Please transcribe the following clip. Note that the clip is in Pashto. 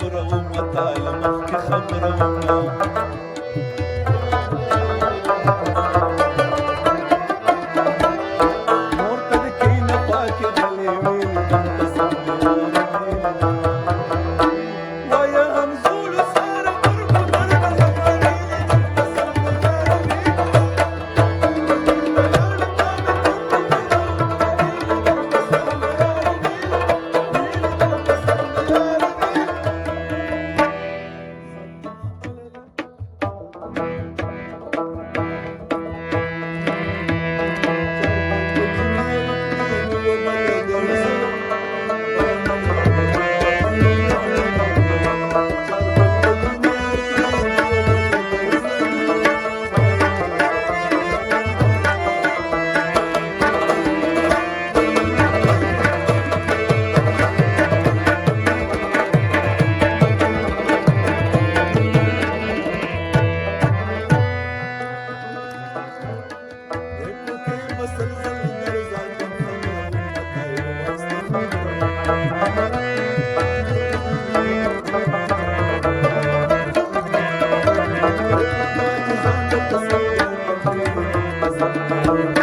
صبره ومطالعه مخکې خبره وکړه مور ته د کینه پاکې غلې ویلې دلته سندرې وایه همزولو ساره برګو برګه زغرېلې دلته Thank you.